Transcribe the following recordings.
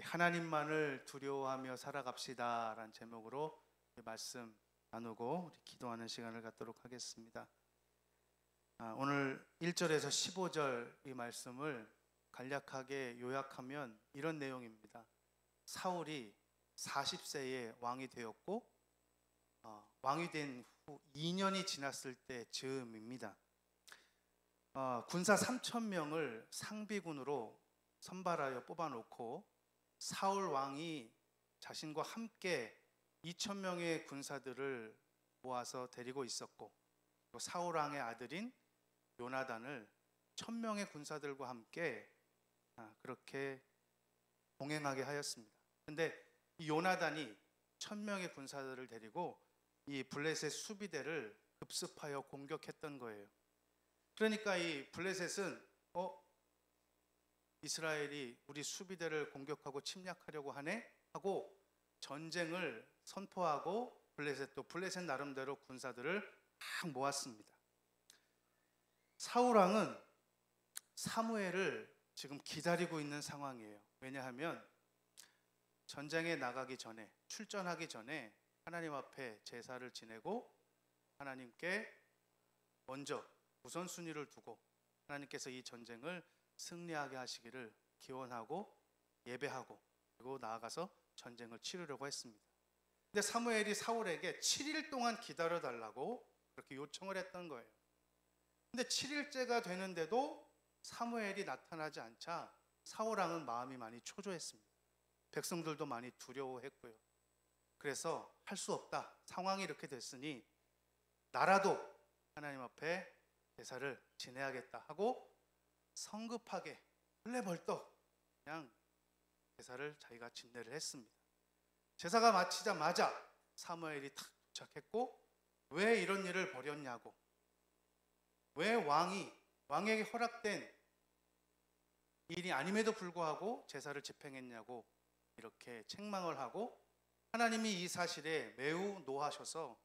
하나님만을 두려워하며 살아갑시다 라는 제목으로 말씀 나누고 우리 기도하는 시간을 갖도록 하겠습니다. 오늘 1절에서 15절 이 말씀을 간략하게 요약하면 이런 내용입니다. 사울이 40세에 왕이 되었고 왕이 된 후 2년이 지났을 때 즈음입니다. 군사 3,000명을 상비군으로 선발하여 뽑아놓고 사울 왕이 자신과 함께 2,000명의 군사들을 모아서 데리고 있었고, 또 사울 왕의 아들인 요나단을 1,000명의 군사들과 함께 그렇게 동행하게 하였습니다. 근데 이 요나단이 1,000명의 군사들을 데리고 이 블레셋 수비대를 급습하여 공격했던 거예요. 그러니까 이 블레셋은 이스라엘이 우리 수비대를 공격하고 침략하려고 하네 하고 전쟁을 선포하고 블레셋 나름대로 군사들을 막 모았습니다. 사울 왕은 사무엘을 지금 기다리고 있는 상황이에요. 왜냐하면 전쟁에 나가기 전에, 출전하기 전에 하나님 앞에 제사를 지내고 하나님께 먼저 우선순위를 두고 하나님께서 이 전쟁을 승리하게 하시기를 기원하고 예배하고 그리고 나아가서 전쟁을 치르려고 했습니다. 근데 사무엘이 사울에게 7일 동안 기다려달라고 그렇게 요청을 했던 거예요. 근데 7일째가 되는데도 사무엘이 나타나지 않자 사울 왕은 마음이 많이 초조했습니다. 백성들도 많이 두려워했고요. 그래서 할 수 없다. 상황이 이렇게 됐으니 나라도 하나님 앞에 제사를 지내야겠다 하고 성급하게 벌레벌떡 그냥 제사를 자기가 진례를 했습니다. 제사가 마치자마자 사무엘이 탁 도착했고, 왜 이런 일을 벌였냐고, 왜 왕에게 허락된 일이 아님에도 불구하고 제사를 집행했냐고 이렇게 책망을 하고, 하나님이 이 사실에 매우 노하셔서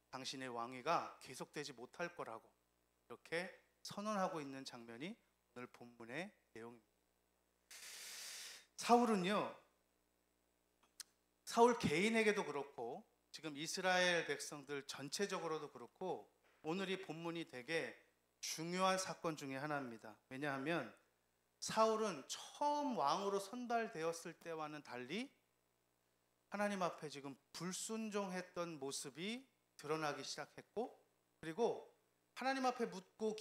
당신의 왕위가 계속되지 못할 거라고 이렇게 선언하고 있는 장면이 오늘 본문의 내용입니다. 사울 개인에게도 그렇고 지금 이스라엘 백성들 전체적으로도 그렇고 오늘 이 본문이 되게 중요한 사건 중에 하나입니다. 왜냐하면 사울은 처음 왕으로 선발되었을 때와는 달리 하나님 앞에 지금 불순종했던 모습이 드러나기 시작했고, 그리고 하나님 앞에 묻고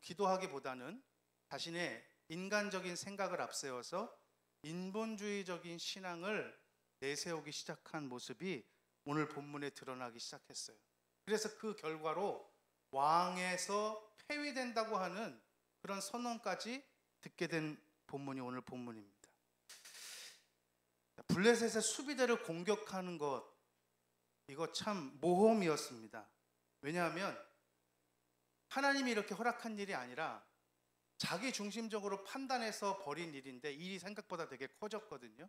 기도하기보다는 자신의 인간적인 생각을 앞세워서 인본주의적인 신앙을 내세우기 시작한 모습이 오늘 본문에 드러나기 시작했어요. 그래서 그 결과로 왕에서 폐위된다고 하는 그런 선언까지 듣게 된 본문이 오늘 본문입니다. 블레셋의 수비대를 공격하는 것, 이거 참 모험이었습니다. 왜냐하면 하나님이 이렇게 허락한 일이 아니라 자기 중심적으로 판단해서 벌인 일인데 일이 생각보다 되게 커졌거든요.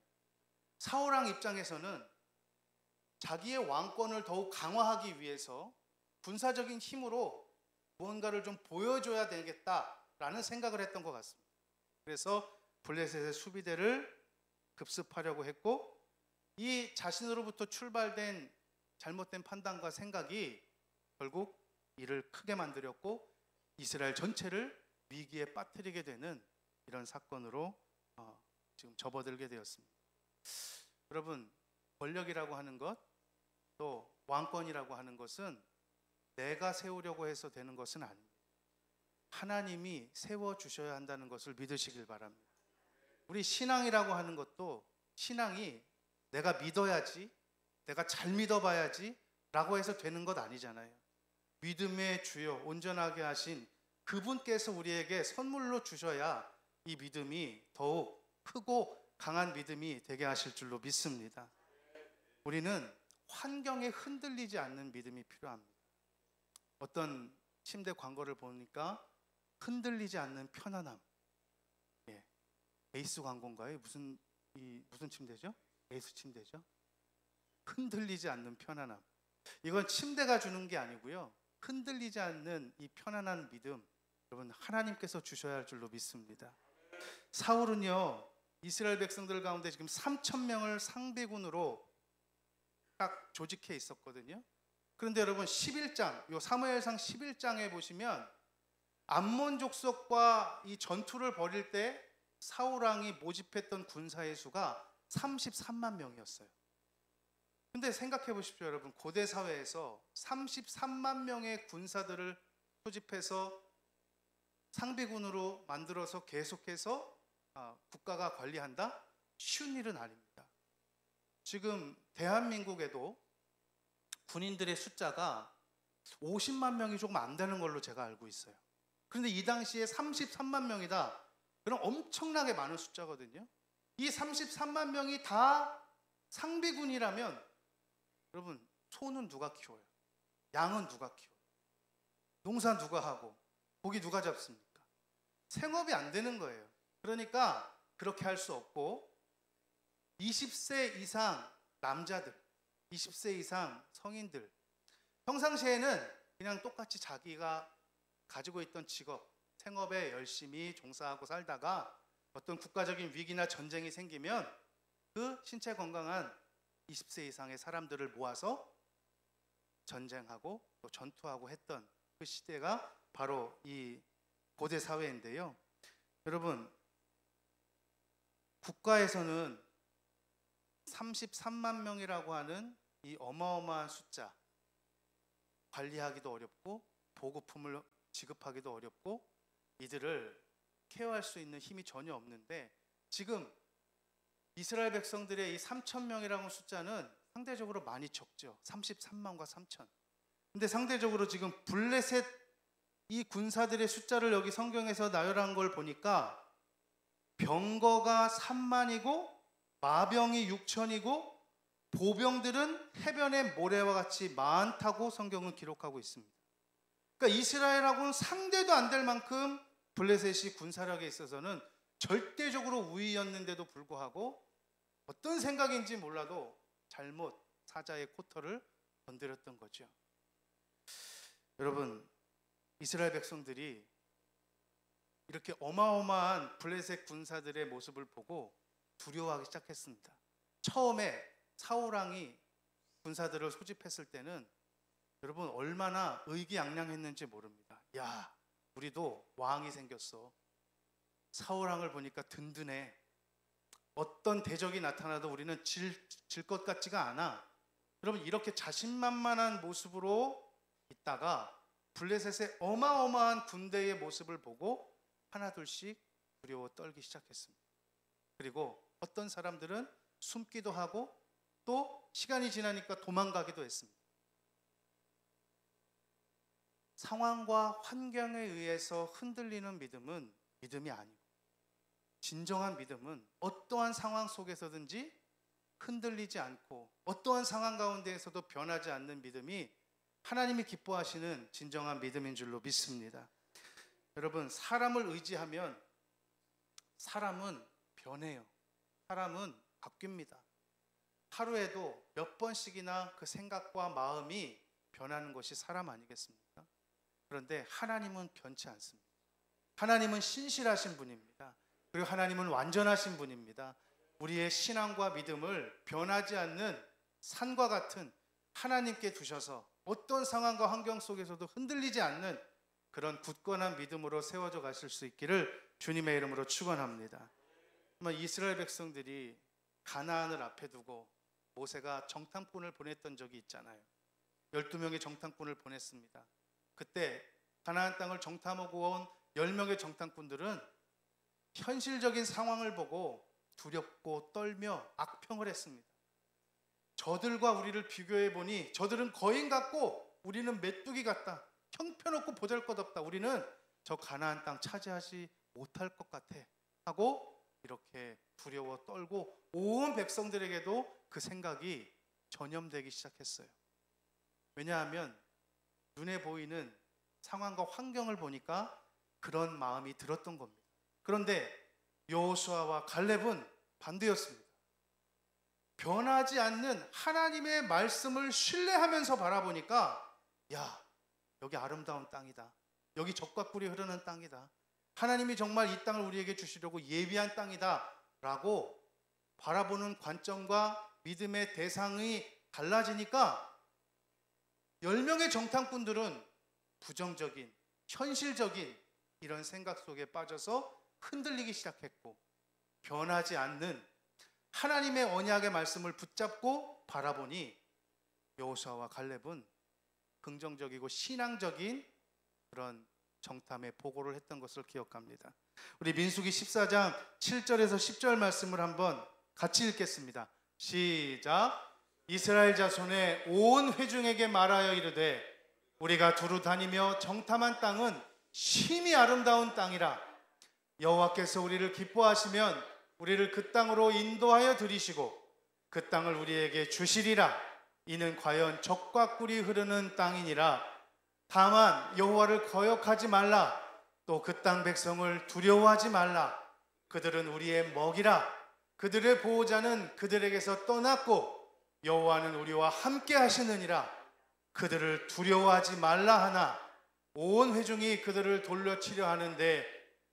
사울 왕 입장에서는 자기의 왕권을 더욱 강화하기 위해서 군사적인 힘으로 무언가를 좀 보여줘야 되겠다라는 생각을 했던 것 같습니다. 그래서 블레셋의 수비대를 급습하려고 했고, 이 자신으로부터 출발된 잘못된 판단과 생각이 결국 이를 크게 만들었고 이스라엘 전체를 위기에 빠뜨리게 되는 이런 사건으로 지금 접어들게 되었습니다. 여러분, 권력이라고 하는 것, 또 왕권이라고 하는 것은 내가 세우려고 해서 되는 것은 아닙니다. 하나님이 세워주셔야 한다는 것을 믿으시길 바랍니다. 우리 신앙이라고 하는 것도 신앙이 내가 믿어야지, 내가 잘 믿어봐야지 라고 해서 되는 것 아니잖아요. 믿음의 주여 온전하게 하신 그분께서 우리에게 선물로 주셔야 이 믿음이 더욱 크고 강한 믿음이 되게 하실 줄로 믿습니다. 우리는 환경에 흔들리지 않는 믿음이 필요합니다. 어떤 침대 광고를 보니까 흔들리지 않는 편안함. 에이스 광고인가요? 무슨 침대죠? 에이스 침대죠? 흔들리지 않는 편안함. 이건 침대가 주는 게 아니고요. 흔들리지 않는 이 편안한 믿음, 여러분 하나님께서 주셔야 할 줄로 믿습니다. 사울은요, 이스라엘 백성들 가운데 지금 3천 명을 상비군으로 딱 조직해 있었거든요. 그런데 여러분 11장, 요 사무엘상 11장에 보시면 암몬 족속과 이 전투를 벌일 때 사울 왕이 모집했던 군사의 수가 33만 명이었어요. 근데 생각해 보십시오, 여러분. 고대 사회에서 33만 명의 군사들을 소집해서 상비군으로 만들어서 계속해서 국가가 관리한다? 쉬운 일은 아닙니다. 지금 대한민국에도 군인들의 숫자가 50만 명이 조금 안 되는 걸로 제가 알고 있어요. 그런데 이 당시에 33만 명이다. 그럼 엄청나게 많은 숫자거든요. 이 33만 명이 다 상비군이라면 여러분, 소는 누가 키워요? 양은 누가 키워요? 농사 누가 하고? 고기 누가 잡습니까? 생업이 안 되는 거예요. 그러니까 그렇게 할 수 없고 20세 이상 남자들, 20세 이상 성인들, 평상시에는 그냥 똑같이 자기가 가지고 있던 직업, 생업에 열심히 종사하고 살다가 어떤 국가적인 위기나 전쟁이 생기면 그 신체 건강한 20세 이상의 사람들을 모아서 전쟁하고 또 전투하고 했던 그 시대가 바로 이 고대 사회인데요. 여러분, 국가에서는 33만 명이라고 하는 이 어마어마한 숫자 관리하기도 어렵고 보급품을 지급하기도 어렵고 이들을 케어할 수 있는 힘이 전혀 없는데, 지금 이스라엘 백성들의 이 3천 명이라는 숫자는 상대적으로 많이 적죠. 33만과 3천. 근데 상대적으로 지금 블레셋 이 군사들의 숫자를 여기 성경에서 나열한 걸 보니까 병거가 3만이고 마병이 6천이고 보병들은 해변의 모래와 같이 많다고 성경은 기록하고 있습니다. 그러니까 이스라엘하고는 상대도 안 될 만큼 블레셋이 군사력에 있어서는 절대적으로 우위였는데도 불구하고 어떤 생각인지 몰라도 잘못 사자의 코털을 건드렸던 거죠. 여러분, 이스라엘 백성들이 이렇게 어마어마한 블레셋 군사들의 모습을 보고 두려워하기 시작했습니다. 처음에 사울 왕이 군사들을 소집했을 때는 여러분 얼마나 의기양양했는지 모릅니다. 야, 우리도 왕이 생겼어. 사울 왕을 보니까 든든해. 어떤 대적이 나타나도 우리는 질 것 같지가 않아. 여러분, 이렇게 자신만만한 모습으로 있다가 블레셋의 어마어마한 군대의 모습을 보고 하나둘씩 두려워 떨기 시작했습니다. 그리고 어떤 사람들은 숨기도 하고 또 시간이 지나니까 도망가기도 했습니다. 상황과 환경에 의해서 흔들리는 믿음은 믿음이 아니고, 진정한 믿음은 어떠한 상황 속에서든지 흔들리지 않고 어떠한 상황 가운데에서도 변하지 않는 믿음이 하나님이 기뻐하시는 진정한 믿음인 줄로 믿습니다. 여러분, 사람을 의지하면 사람은 변해요. 사람은 바뀝니다. 하루에도 몇 번씩이나 그 생각과 마음이 변하는 것이 사람 아니겠습니까? 그런데 하나님은 변치 않습니다. 하나님은 신실하신 분입니다. 그리고 하나님은 완전하신 분입니다. 우리의 신앙과 믿음을 변하지 않는 산과 같은 하나님께 두셔서 어떤 상황과 환경 속에서도 흔들리지 않는 그런 굳건한 믿음으로 세워져 가실 수 있기를 주님의 이름으로 축원합니다. 이스라엘 백성들이 가나안을 앞에 두고 모세가 정탐꾼을 보냈던 적이 있잖아요. 12명의 정탐꾼을 보냈습니다. 그때 가나안 땅을 정탐하고 온 10명의 정탐꾼들은 현실적인 상황을 보고 두렵고 떨며 악평을 했습니다. 저들과 우리를 비교해 보니 저들은 거인 같고 우리는 메뚜기 같다. 형편없고 보잘것없다. 우리는 저 가나안 땅 차지하지 못할 것 같아 하고 이렇게 두려워 떨고 온 백성들에게도 그 생각이 전염되기 시작했어요. 왜냐하면 눈에 보이는 상황과 환경을 보니까 그런 마음이 들었던 겁니다. 그런데 여호수아와 갈렙은 반대였습니다. 변하지 않는 하나님의 말씀을 신뢰하면서 바라보니까 야, 여기 아름다운 땅이다. 여기 젖과 꿀이 흐르는 땅이다. 하나님이 정말 이 땅을 우리에게 주시려고 예비한 땅이다 라고 바라보는 관점과 믿음의 대상이 달라지니까 10명의 정탐꾼들은 부정적인, 현실적인 이런 생각 속에 빠져서 흔들리기 시작했고, 변하지 않는 하나님의 언약의 말씀을 붙잡고 바라보니 여호수아와 갈렙은 긍정적이고 신앙적인 그런 정탐의 보고를 했던 것을 기억합니다. 우리 민수기 14장 7절에서 10절 말씀을 한번 같이 읽겠습니다. 시작. 이스라엘 자손의 온 회중에게 말하여 이르되 우리가 두루 다니며 정탐한 땅은 심히 아름다운 땅이라. 여호와께서 우리를 기뻐하시면 우리를 그 땅으로 인도하여 들이시고 그 땅을 우리에게 주시리라. 이는 과연 젖과 꿀이 흐르는 땅이니라. 다만 여호와를 거역하지 말라. 또 그 땅 백성을 두려워하지 말라. 그들은 우리의 먹이라. 그들의 보호자는 그들에게서 떠났고 여호와는 우리와 함께 하시느니라. 그들을 두려워하지 말라 하나 온 회중이 그들을 돌려치려 하는데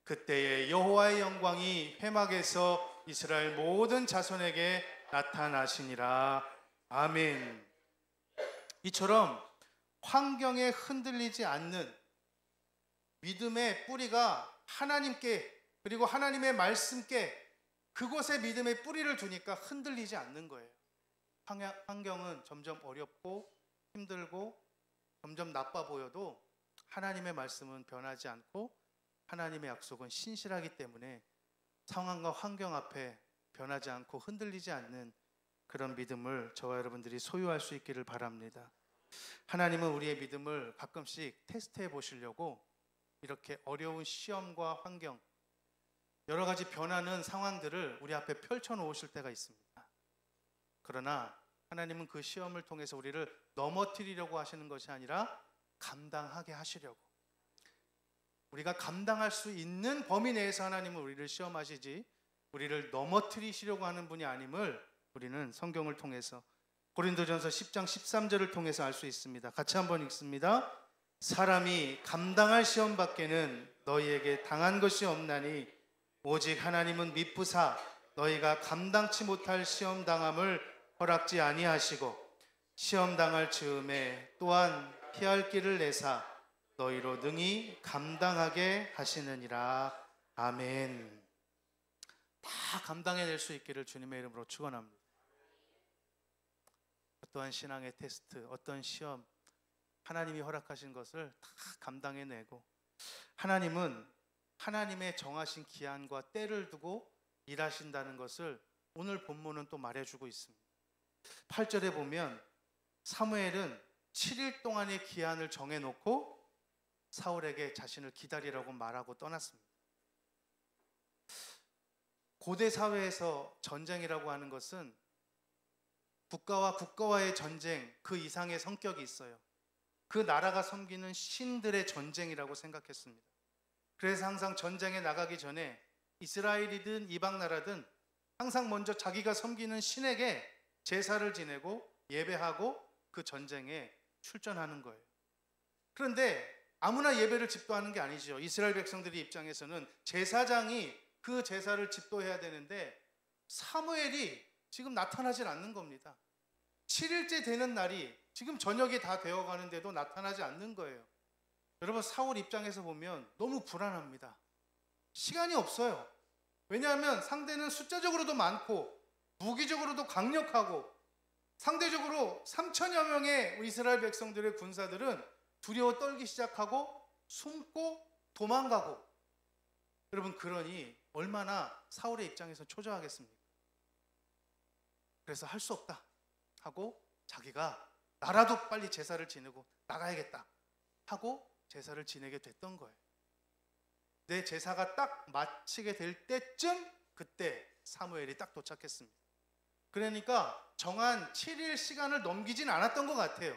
그때에 여호와의 영광이 회막에서 이스라엘 모든 자손에게 나타나시니라. 아멘. 이처럼 환경에 흔들리지 않는 믿음의 뿌리가 하나님께, 그리고 하나님의 말씀께, 그곳에 믿음의 뿌리를 두니까 흔들리지 않는 거예요. 환경은 점점 어렵고 힘들고 점점 나빠 보여도 하나님의 말씀은 변하지 않고 하나님의 약속은 신실하기 때문에 상황과 환경 앞에 변하지 않고 흔들리지 않는 그런 믿음을 저와 여러분들이 소유할 수 있기를 바랍니다. 하나님은 우리의 믿음을 가끔씩 테스트해 보시려고 이렇게 어려운 시험과 환경, 여러 가지 변하는 상황들을 우리 앞에 펼쳐 놓으실 때가 있습니다. 그러나 하나님은 그 시험을 통해서 우리를 넘어뜨리려고 하시는 것이 아니라 감당하게 하시려고, 우리가 감당할 수 있는 범위 내에서 하나님은 우리를 시험하시지 우리를 넘어뜨리시려고 하는 분이 아님을 우리는 성경을 통해서 고린도전서 10장 13절을 통해서 알 수 있습니다. 같이 한번 읽습니다. 사람이 감당할 시험 밖에는 너희에게 당한 것이 없나니 오직 하나님은 미쁘사 너희가 감당치 못할 시험 당함을 허락지 아니하시고 시험 당할 즈음에 또한 피할 길을 내사 너희로 능히 감당하게 하시느니라. 아멘. 다 감당해낼 수 있기를 주님의 이름으로 축원합니다. 어떠한 신앙의 테스트, 어떤 시험, 하나님이 허락하신 것을 다 감당해내고, 하나님은 하나님의 정하신 기한과 때를 두고 일하신다는 것을 오늘 본문은 또 말해주고 있습니다. 8절에 보면 사무엘은 7일 동안의 기한을 정해놓고 사울에게 자신을 기다리라고 말하고 떠났습니다. 고대 사회에서 전쟁이라고 하는 것은 국가와 국가와의 전쟁, 그 이상의 성격이 있어요. 그 나라가 섬기는 신들의 전쟁이라고 생각했습니다. 그래서 항상 전쟁에 나가기 전에 이스라엘이든 이방 나라든 항상 먼저 자기가 섬기는 신에게 제사를 지내고 예배하고 그 전쟁에 출전하는 거예요. 그런데 아무나 예배를 집도하는 게 아니죠. 이스라엘 백성들의 입장에서는 제사장이 그 제사를 집도해야 되는데 사무엘이 지금 나타나질 않는 겁니다. 7일째 되는 날이 지금 저녁이 다 되어가는데도 나타나지 않는 거예요. 여러분, 사울 입장에서 보면 너무 불안합니다. 시간이 없어요. 왜냐하면 상대는 숫자적으로도 많고 무기적으로도 강력하고 상대적으로 3천여 명의 이스라엘 백성들의 군사들은 두려워 떨기 시작하고 숨고 도망가고, 여러분, 그러니 얼마나 사울의 입장에서 초조하겠습니까? 그래서 할 수 없다 하고 자기가 나라도 빨리 제사를 지내고 나가야겠다 하고 제사를 지내게 됐던 거예요. 내 제사가 딱 마치게 될 때쯤 그때 사무엘이 딱 도착했습니다. 그러니까 정한 7일 시간을 넘기진 않았던 것 같아요.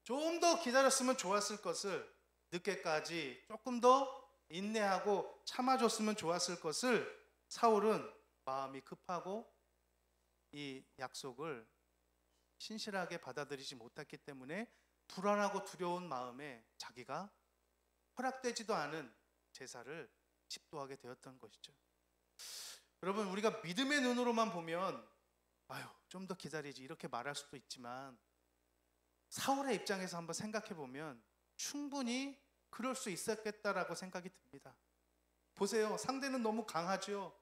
좀 더 기다렸으면 좋았을 것을, 늦게까지 조금 더 인내하고 참아줬으면 좋았을 것을 사울은 마음이 급하고 이 약속을 신실하게 받아들이지 못했기 때문에 불안하고 두려운 마음에 자기가 허락되지도 않은 제사를 집도하게 되었던 것이죠. 여러분, 우리가 믿음의 눈으로만 보면 아유, 좀 더 기다리지 이렇게 말할 수도 있지만 사울의 입장에서 한번 생각해 보면 충분히 그럴 수 있었겠다라고 생각이 듭니다. 보세요. 상대는 너무 강하죠.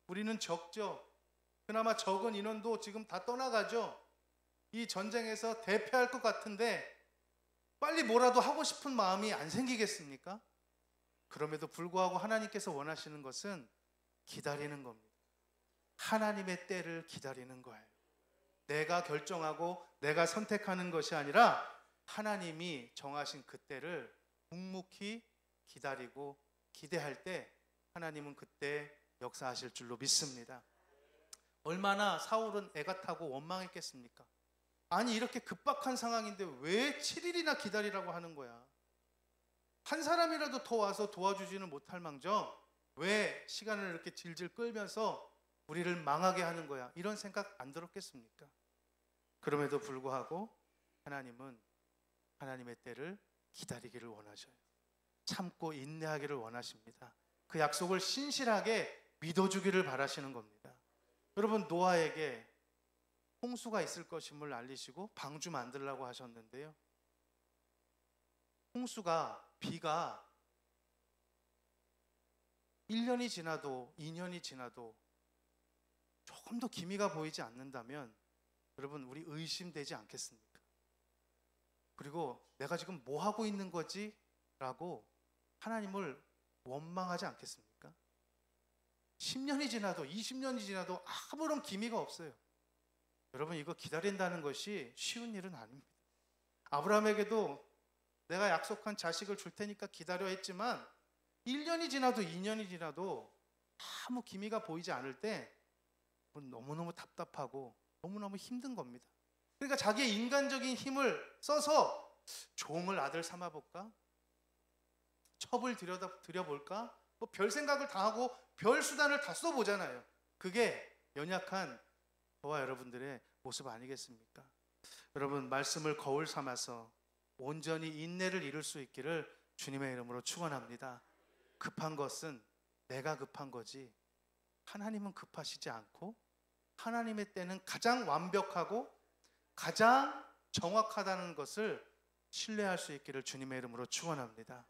우리는 적죠. 그나마 적은 인원도 지금 다 떠나가죠. 이 전쟁에서 대패할 것 같은데 빨리 뭐라도 하고 싶은 마음이 안 생기겠습니까? 그럼에도 불구하고 하나님께서 원하시는 것은 기다리는 겁니다. 하나님의 때를 기다리는 거예요. 내가 결정하고 내가 선택하는 것이 아니라 하나님이 정하신 그 때를 묵묵히 기다리고 기대할 때 하나님은 그때 역사하실 줄로 믿습니다. 얼마나 사울은 애가 타고 원망했겠습니까? 아니, 이렇게 급박한 상황인데 왜 7일이나 기다리라고 하는 거야? 한 사람이라도 더 와서 도와주지는 못할 망정 왜 시간을 이렇게 질질 끌면서 우리를 망하게 하는 거야? 이런 생각 안 들었겠습니까? 그럼에도 불구하고 하나님은 하나님의 때를 기다리기를 원하셔요. 참고 인내하기를 원하십니다. 그 약속을 신실하게 믿어주기를 바라시는 겁니다. 여러분, 노아에게 홍수가 있을 것임을 알리시고 방주 만들라고 하셨는데요, 홍수가, 비가 1년이 지나도 2년이 지나도 조금 더 기미가 보이지 않는다면 여러분, 우리 의심되지 않겠습니까? 그리고 내가 지금 뭐 하고 있는 거지? 라고 하나님을 원망하지 않겠습니까? 10년이 지나도 20년이 지나도 아무런 기미가 없어요. 여러분, 이거 기다린다는 것이 쉬운 일은 아닙니다. 아브라함에게도 내가 약속한 자식을 줄 테니까 기다려 했지만 1년이 지나도 2년이 지나도 아무 기미가 보이지 않을 때 너무너무 답답하고 너무너무 힘든 겁니다. 그러니까 자기의 인간적인 힘을 써서 종을 아들 삼아볼까? 첩을 들여볼까? 뭐 별 생각을 다 하고 별 수단을 다 써보잖아요. 그게 연약한 저와 여러분들의 모습 아니겠습니까? 여러분, 말씀을 거울 삼아서 온전히 인내를 이룰 수 있기를 주님의 이름으로 축원합니다. 급한 것은 내가 급한 거지 하나님은 급하시지 않고 하나님의 때는 가장 완벽하고 가장 정확하다는 것을 신뢰할 수 있기를 주님의 이름으로 축원합니다.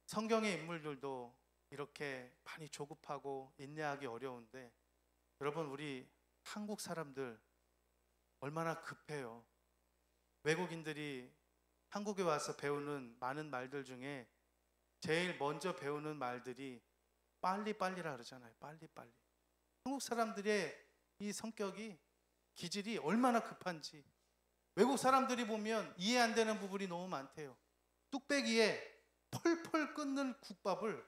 성경의 인물들도 이렇게 많이 조급하고 인내하기 어려운데 여러분, 우리 한국 사람들 얼마나 급해요. 외국인들이 한국에 와서 배우는 많은 말들 중에 제일 먼저 배우는 말들이 빨리빨리라 그러잖아요. 빨리빨리. 한국 사람들의 이 성격이, 기질이 얼마나 급한지 외국 사람들이 보면 이해 안 되는 부분이 너무 많대요. 뚝배기에 펄펄 끓는 국밥을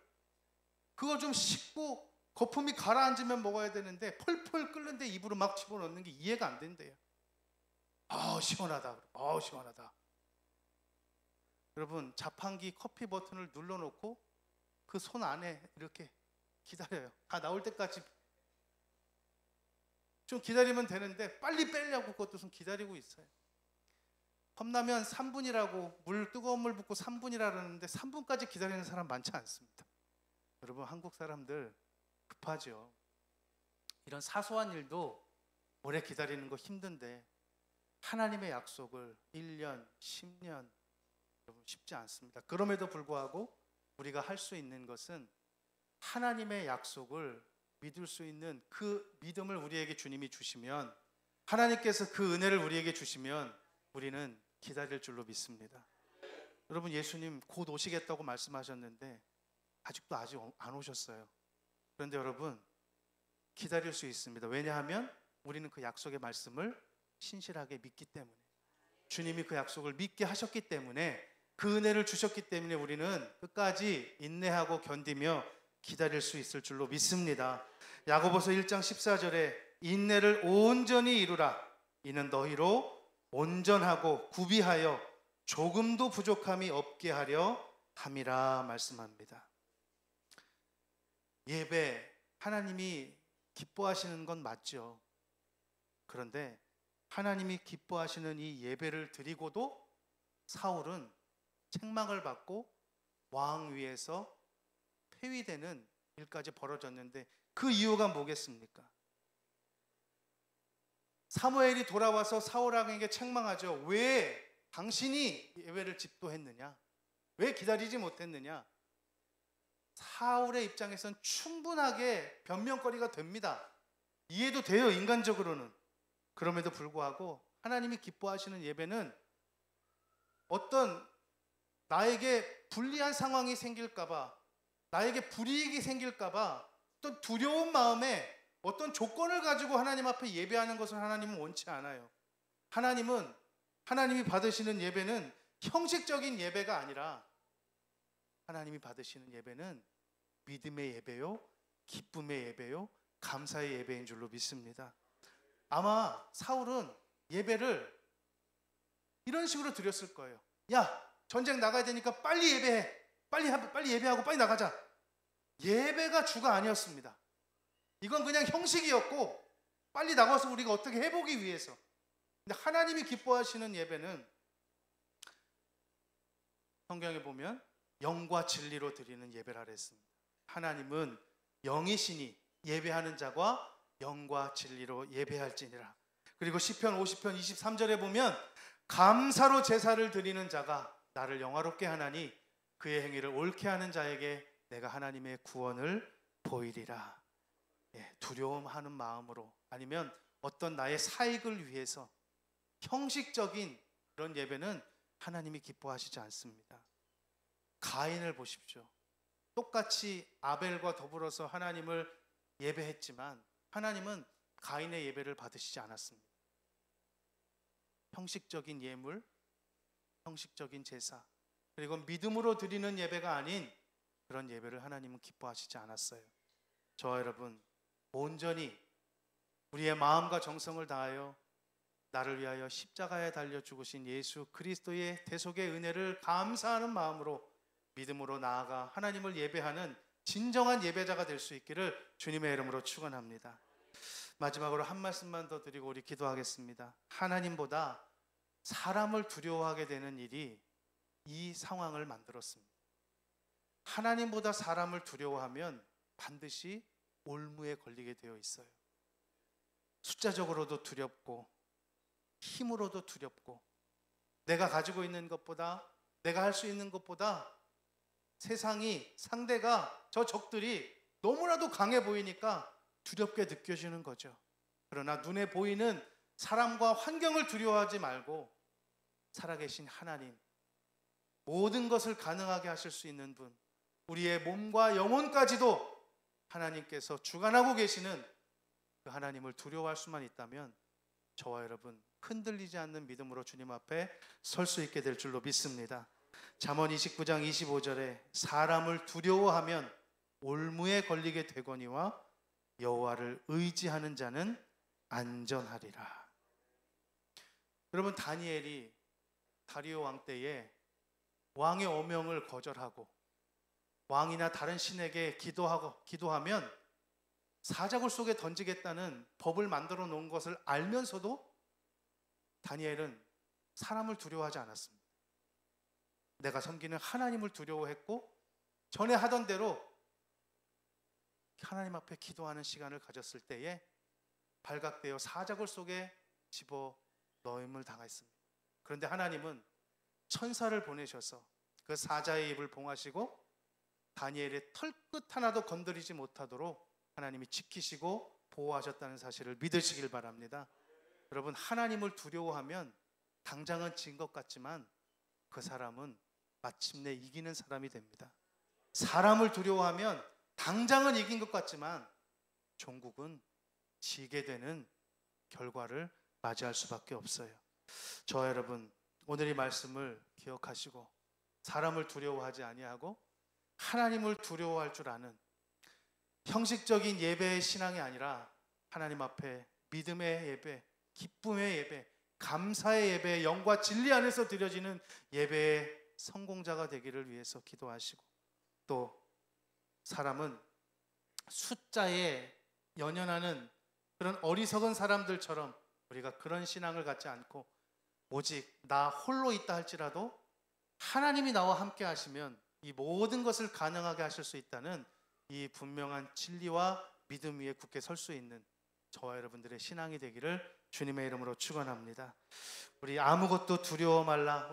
그거 좀 식고 거품이 가라앉으면 먹어야 되는데 펄펄 끓는데 입으로 막 집어넣는 게 이해가 안 된대요. 아우 시원하다. 아우 시원하다. 여러분, 자판기 커피 버튼을 눌러놓고 그 손 안에 이렇게 기다려요. 다 나올 때까지 좀 기다리면 되는데 빨리 빼려고 그것도 좀 기다리고 있어요. 컵라면 3분이라고 뜨거운 물 붓고 3분이라 그러는데 3분까지 기다리는 사람 많지 않습니다. 여러분, 한국 사람들 급하죠. 이런 사소한 일도 오래 기다리는 거 힘든데 하나님의 약속을 1년, 10년 여러분 쉽지 않습니다. 그럼에도 불구하고 우리가 할 수 있는 것은 하나님의 약속을 믿을 수 있는 그 믿음을 우리에게 주님이 주시면, 하나님께서 그 은혜를 우리에게 주시면 우리는 기다릴 줄로 믿습니다. 여러분, 예수님 곧 오시겠다고 말씀하셨는데 아직도 안 오셨어요. 그런데 여러분, 기다릴 수 있습니다. 왜냐하면 우리는 그 약속의 말씀을 신실하게 믿기 때문에, 주님이 그 약속을 믿게 하셨기 때문에, 그 은혜를 주셨기 때문에 우리는 끝까지 인내하고 견디며 기다릴 수 있을 줄로 믿습니다. 야고보서 1장 14절에 인내를 온전히 이루라. 이는 너희로 온전하고 구비하여 조금도 부족함이 없게 하려 함이라 말씀합니다. 예배, 하나님이 기뻐하시는 건 맞죠. 그런데 하나님이 기뻐하시는 이 예배를 드리고도 사울은 책망을 받고 왕 위에서 폐위되는 일까지 벌어졌는데 그 이유가 뭐겠습니까? 사무엘이 돌아와서 사울왕에게 책망하죠. 왜 당신이 예배를 집도했느냐? 왜 기다리지 못했느냐? 사울의 입장에선 충분하게 변명거리가 됩니다. 이해도 돼요, 인간적으로는. 그럼에도 불구하고 하나님이 기뻐하시는 예배는 어떤 나에게 불리한 상황이 생길까봐, 나에게 불이익이 생길까봐 어떤 두려운 마음에 어떤 조건을 가지고 하나님 앞에 예배하는 것을 하나님은 원치 않아요. 하나님이 받으시는 예배는 형식적인 예배가 아니라 하나님이 받으시는 예배는 믿음의 예배요, 기쁨의 예배요, 감사의 예배인 줄로 믿습니다. 아마 사울은 예배를 이런 식으로 드렸을 거예요. 야, 전쟁 나가야 되니까 빨리 예배해. 빨리 예배하고 빨리 나가자. 예배가 주가 아니었습니다. 이건 그냥 형식이었고 빨리 나가서 우리가 어떻게 해보기 위해서. 근데 하나님이 기뻐하시는 예배는 성경에 보면 영과 진리로 드리는 예배라 그랬습니다. 하나님은 영이시니 예배하는 자가 영과 진리로 예배할지니라. 그리고 시편 50편 23절에 보면 감사로 제사를 드리는 자가 나를 영화롭게 하나니 그의 행위를 옳게 하는 자에게 내가 하나님의 구원을 보이리라. 두려움하는 마음으로, 아니면 어떤 나의 사익을 위해서 형식적인 그런 예배는 하나님이 기뻐하시지 않습니다. 가인을 보십시오. 똑같이 아벨과 더불어서 하나님을 예배했지만 하나님은 가인의 예배를 받으시지 않았습니다. 형식적인 예물, 형식적인 제사, 그리고 믿음으로 드리는 예배가 아닌 그런 예배를 하나님은 기뻐하시지 않았어요. 저와 여러분, 온전히 우리의 마음과 정성을 다하여 나를 위하여 십자가에 달려 죽으신 예수 그리스도의 대속의 은혜를 감사하는 마음으로 믿음으로 나아가 하나님을 예배하는 진정한 예배자가 될 수 있기를 주님의 이름으로 축원합니다. 마지막으로 한 말씀만 더 드리고 우리 기도하겠습니다. 하나님보다 사람을 두려워하게 되는 일이 이 상황을 만들었습니다. 하나님보다 사람을 두려워하면 반드시 올무에 걸리게 되어 있어요. 숫자적으로도 두렵고 힘으로도 두렵고 내가 가지고 있는 것보다, 내가 할 수 있는 것보다 세상이, 상대가, 저 적들이 너무나도 강해 보이니까 두렵게 느껴지는 거죠. 그러나 눈에 보이는 사람과 환경을 두려워하지 말고 살아계신 하나님, 모든 것을 가능하게 하실 수 있는 분, 우리의 몸과 영혼까지도 하나님께서 주관하고 계시는 그 하나님을 두려워할 수만 있다면 저와 여러분 흔들리지 않는 믿음으로 주님 앞에 설 수 있게 될 줄로 믿습니다. 잠언 29장 25절에 사람을 두려워하면 올무에 걸리게 되거니와 여호와를 의지하는 자는 안전하리라. 여러분, 다니엘이 다리오 왕 때에 왕의 어명을 거절하고 왕이나 다른 신에게 기도하면 사자굴 속에 던지겠다는 법을 만들어 놓은 것을 알면서도 다니엘은 사람을 두려워하지 않았습니다. 내가 섬기는 하나님을 두려워했고 전에 하던 대로 하나님 앞에 기도하는 시간을 가졌을 때에 발각되어 사자굴 속에 집어 넣음을 당했습니다. 그런데 하나님은 천사를 보내셔서 그 사자의 입을 봉하시고 다니엘의 털끝 하나도 건드리지 못하도록 하나님이 지키시고 보호하셨다는 사실을 믿으시길 바랍니다. 여러분, 하나님을 두려워하면 당장은 진 것 같지만 그 사람은 마침내 이기는 사람이 됩니다. 사람을 두려워하면 당장은 이긴 것 같지만 종국은 지게 되는 결과를 맞이할 수밖에 없어요. 저와 여러분, 오늘 이 말씀을 기억하시고 사람을 두려워하지 아니하고 하나님을 두려워할 줄 아는 형식적인 예배의 신앙이 아니라 하나님 앞에 믿음의 예배, 기쁨의 예배, 감사의 예배, 영과 진리 안에서 드려지는 예배의 성공자가 되기를 위해서 기도하시고, 또 사람은 숫자에 연연하는 그런 어리석은 사람들처럼 우리가 그런 신앙을 갖지 않고 오직 나 홀로 있다 할지라도 하나님이 나와 함께 하시면 이 모든 것을 가능하게 하실 수 있다는 이 분명한 진리와 믿음 위에 굳게 설 수 있는 저와 여러분들의 신앙이 되기를 주님의 이름으로 축원합니다. 우리 아무것도 두려워 말라.